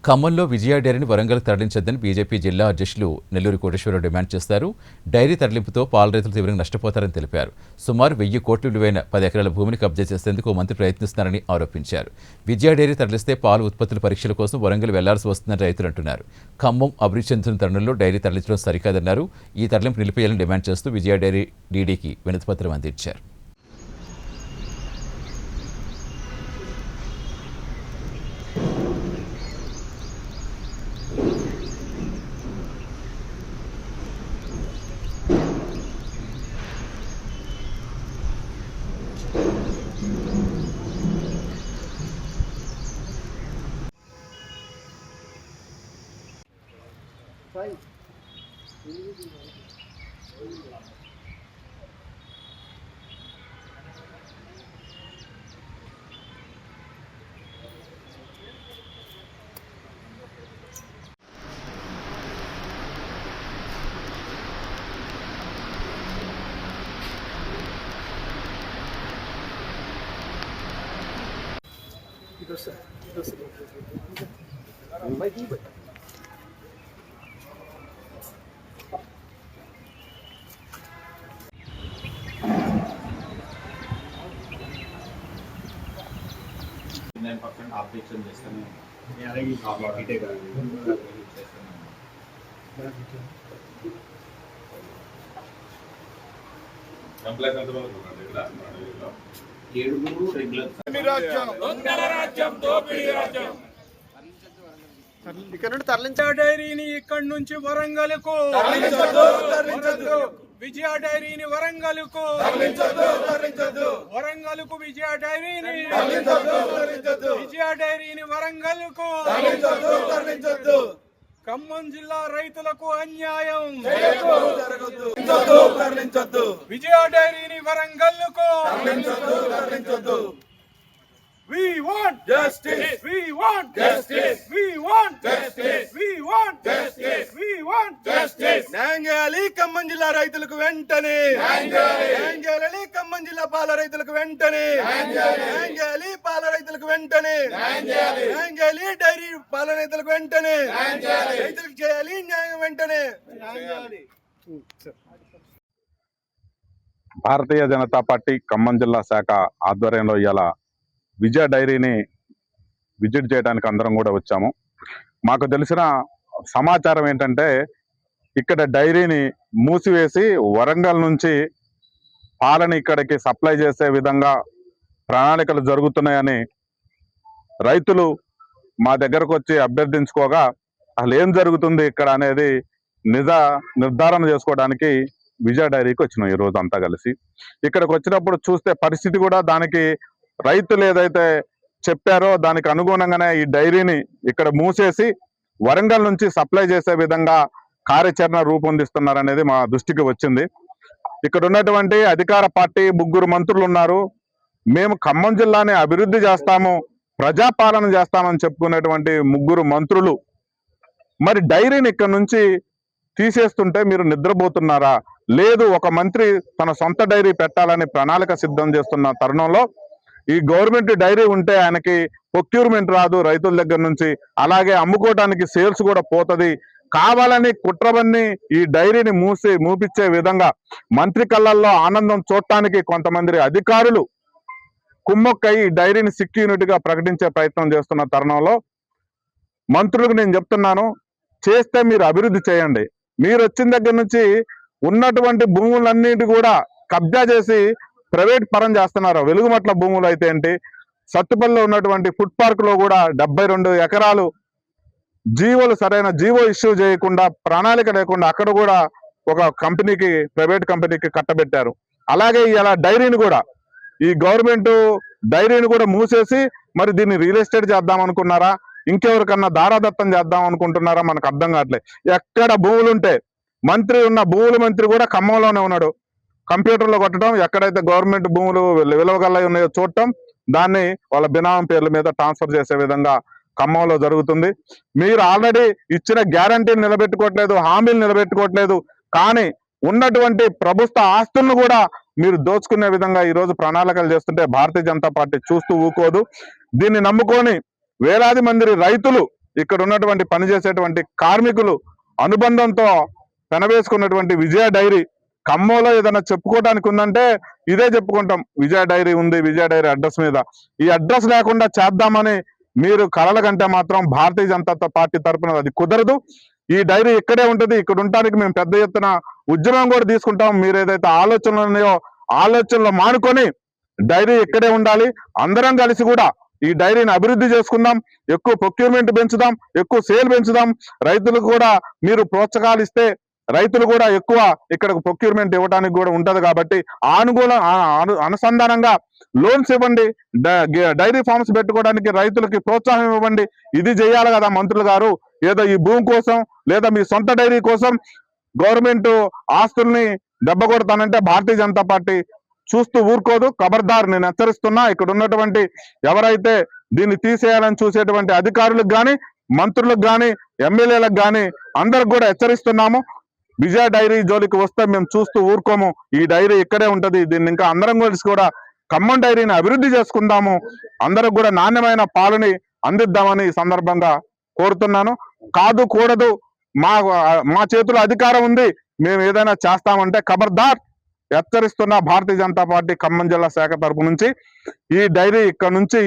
ఖమ్మంలో విజయ డైరీని వరంగల్ తరలించొద్దని బీజేపీ జిల్లా అధ్యక్షులు నెల్లూరి కోటేశ్వరరావు డిమాండ్ చేశారు. డైరీ తరలింపుతో పాల రైతులు తీవ్రంగా నష్టపోతారని తెలిపారు. సుమారు 1000 కోట్ల విలువైన 10 ఎకరాల భూమిని కబ్జా చేసేందుకు మంత్రి ప్రయత్నిస్తున్నారని ఆరోపించారు. విజయ డైరీ తరలిస్తే పాల ఉత్పత్తుల పరీక్షల కోసం వరంగల్ వెళ్లాల్సి వస్తుందని రైతులు అంటున్నారు. ఖమ్మం అభివృద్ధి చెందుతున్న తరుణంలో డైరీ తరలించడం సరికాదన్నారు. ఈ తరలింపు నిలిపేయాలని డిమాండ్ చేస్తూ విజయ డైరీ డీడీకి వినతిపత్రం అందించారు. ఆపరేషన్ చేస్తాను. విజయ డైరీని ఇక్కడి నుంచి వరంగల్కు విజయ డైరీని వరంగల్కు విజయ డైరీని వరంగల్కు ఖమ్మం జిల్లా రైతులకు అన్యాయం విజయ డైరీని వరంగల్కు We want justice. We want justice. We want justice. We want justice. We want justice. న్యాయాలి Khammam జిల్లా రైతులకు వెంటనే న్యాయాలి ఖమ్మం జిల్లా పాల రైతులకు వెంటనే న్యాయాలి పాల రైతులకు వెంటనే న్యాయాలి డైరీ పాల రైతులకు వెంటనే రైతులకు చేయాలి న్యాయం వెంటనే. భారతీయ జనతా పార్టీ ఖమ్మం జిల్లా శాఖ ఆధ్వర్యంలో ఇలా విజయ డైరీని విజిట్ చేయడానికి అందరం కూడా వచ్చాము. మాకు తెలిసిన సమాచారం ఏంటంటే ఇక్కడ డైరీని మూసివేసి వరంగల్ నుంచి పాలని ఇక్కడికి సప్లై చేసే విధంగా ప్రణాళికలు జరుగుతున్నాయని రైతులు మా దగ్గరకు వచ్చి అభ్యర్థించుకోగా అసలు ఏం జరుగుతుంది ఇక్కడ అనేది నిర్ధారణ చేసుకోవడానికి విజయ డైరీకి వచ్చినాం ఈ రోజు అంతా కలిసి. ఇక్కడికి వచ్చినప్పుడు చూస్తే పరిస్థితి కూడా దానికి రైతులు ఏదైతే చెప్పారో దానికి అనుగుణంగానే ఈ డైరీని ఇక్కడ మూసేసి వరంగల్ నుంచి సప్లై చేసే విధంగా కార్యాచరణ రూపొందిస్తున్నారనేది మా దృష్టికి వచ్చింది. ఇక్కడ ఉన్నటువంటి అధికార పార్టీ 3 మంత్రులు ఉన్నారు. మేము ఖమ్మం జిల్లాని అభివృద్ధి చేస్తాము, ప్రజాపాలన చేస్తామని చెప్పుకునేటువంటి 3 మంత్రులు మరి డైరీని ఇక్కడ నుంచి తీసేస్తుంటే మీరు నిద్రపోతున్నారా? లేదు, ఒక మంత్రి తన సొంత డైరీ పెట్టాలని ప్రణాళిక సిద్ధం చేస్తున్న తరుణంలో ఈ గవర్నమెంట్ డైరీ ఉంటే ఆయనకి ప్రొక్యూర్మెంట్ రాదు రైతుల దగ్గర నుంచి, అలాగే అమ్ముకోవడానికి సేల్స్ కూడా పోతుంది. కావాలని కుట్రబన్ని ఈ డైరీని మూపించే విధంగా మంత్రి కళ్ళల్లో ఆనందం చూడటానికి కొంతమంది అధికారులు కుమ్మక్కై ఈ డైరీని సిక్ యూనిట్ గా ప్రకటించే ప్రయత్నం చేస్తున్న తరుణంలో మంత్రులకు నేను చెప్తున్నాను, చేస్తే మీరు అభివృద్ధి చేయండి. మీరు వచ్చిన దగ్గర నుంచి ఉన్నటువంటి భూములన్నిటి కూడా కబ్జా చేసి ప్రైవేట్ పరం చేస్తున్నారు. వెలుగుమట్ల భూములు అయితే ఏంటి, సత్తుపల్లిలో ఉన్నటువంటి ఫుడ్ పార్క్ లో కూడా 72 ఎకరాలు జీవోలు సరైన జీవో ఇష్యూ చేయకుండా ప్రణాళిక లేకుండా అక్కడ కూడా ఒక కంపెనీకి, ప్రైవేట్ కంపెనీకి కట్టబెట్టారు. అలాగే ఇలా డైరీని కూడా ఈ గవర్నమెంట్ డైరీని కూడా మూసేసి మరి దీన్ని రియల్ ఎస్టేట్ చేద్దాం అనుకున్నారా, ఇంకెవరికన్నా దారాదత్తం చేద్దాం అనుకుంటున్నారా మనకు అర్థం కావట్లేదు. ఎక్కడ భూములుంటే భూముల మంత్రి కూడా ఖమ్మంలోనే ఉన్నాడు. కంప్యూటర్లో కొట్టడం, ఎక్కడైతే గవర్నమెంట్ భూములు విలువగల ఉన్నాయో చూడటం, దాన్ని వాళ్ళ బినామం పేర్ల మీద ట్రాన్స్ఫర్ చేసే విధంగా ఖమ్మంలో జరుగుతుంది. మీరు ఆల్రెడీ ఇచ్చిన గ్యారంటీని నిలబెట్టుకోవట్లేదు, హామీలు నిలబెట్టుకోవట్లేదు. కానీ ఉన్నటువంటి ప్రభుత్వ ఆస్తులను కూడా మీరు దోచుకునే విధంగా ఈ రోజు ప్రణాళికలు చేస్తుంటే భారతీయ జనతా పార్టీ చూస్తూ ఊకోదు. దీన్ని నమ్ముకొని వేలాది మంది రైతులు ఇక్కడ ఉన్నటువంటి పనిచేసేటువంటి కార్మికులు అనుబంధంతో పెనవేసుకున్నటువంటి విజయ డైరీ ఖమ్మంలో ఏదైనా చెప్పుకోవడానికి ఉందంటే ఇదే చెప్పుకుంటాం. విజయ డైరీ ఉంది, విజయ డైరీ అడ్రస్ మీద. ఈ అడ్రస్ లేకుండా చేద్దామని మీరు కలల కంటే మాత్రం భారతీయ జనతా పార్టీ తరఫున అది కుదరదు. ఈ డైరీ ఇక్కడే ఉంటుంది. ఇక్కడ ఉండటానికి మేము పెద్ద ఎత్తున ఉద్యమం కూడా తీసుకుంటాం. మీరు ఏదైతే ఆలోచనలు ఉన్నాయో ఆలోచనలు మానుకొని డైరీ ఇక్కడే ఉండాలి. అందరం కలిసి కూడా ఈ డైరీని అభివృద్ధి చేసుకుందాం, ఎక్కువ ప్రొక్యూర్మెంట్ పెంచుదాం, ఎక్కువ సేల్ పెంచుదాం. రైతులకు కూడా మీరు ప్రోత్సాహాలు ఇస్తే రైతులు కూడా ఎక్కువ ఇక్కడ ప్రొక్యూర్మెంట్ ఇవ్వడానికి కూడా ఉంటది. కాబట్టి అనుసంధానంగా లోన్స్ ఇవ్వండి, డైరీ ఫార్మ్స్ పెట్టుకోవడానికి రైతులకి ప్రోత్సాహం ఇవ్వండి. ఇది చేయాలి కదా మంత్రులు గారు. ఏదో ఈ భూమి కోసం లేదా మీ సొంత డైరీ కోసం గవర్నమెంట్ ఆస్తుల్ని దెబ్బ కొడతానంటే భారతీయ జనతా పార్టీ చూస్తూ ఊరుకోదు. ఖబర్దార్, నేను హెచ్చరిస్తున్నా. ఇక్కడ ఉన్నటువంటి ఎవరైతే దీన్ని తీసేయాలని చూసేటువంటి అధికారులకు కానీ, మంత్రులకు కానీ, ఎమ్మెల్యేలకు కానీ అందరికి కూడా హెచ్చరిస్తున్నాము. విజయ డైరీ జోలికి వస్తే మేము చూస్తూ ఊరుకోము. ఈ డైరీ ఇక్కడే ఉంటది. దీన్ని ఇంకా అందరం కలిసి కూడా ఖమ్మం డైరీని అభివృద్ధి చేసుకుందాము. అందరికి కూడా నాణ్యమైన పాలని అందిద్దామని ఈ సందర్భంగా కోరుతున్నాను. కాదు కూడదు, మా చేతిలో అధికారం ఉంది, మేము ఏదైనా చేస్తామంటే ఖబర్దార్ హెచ్చరిస్తున్న భారతీయ జనతా పార్టీ ఖమ్మం జిల్లా శాఖ తరపు నుంచి ఈ డైరీ ఇక్కడ నుంచి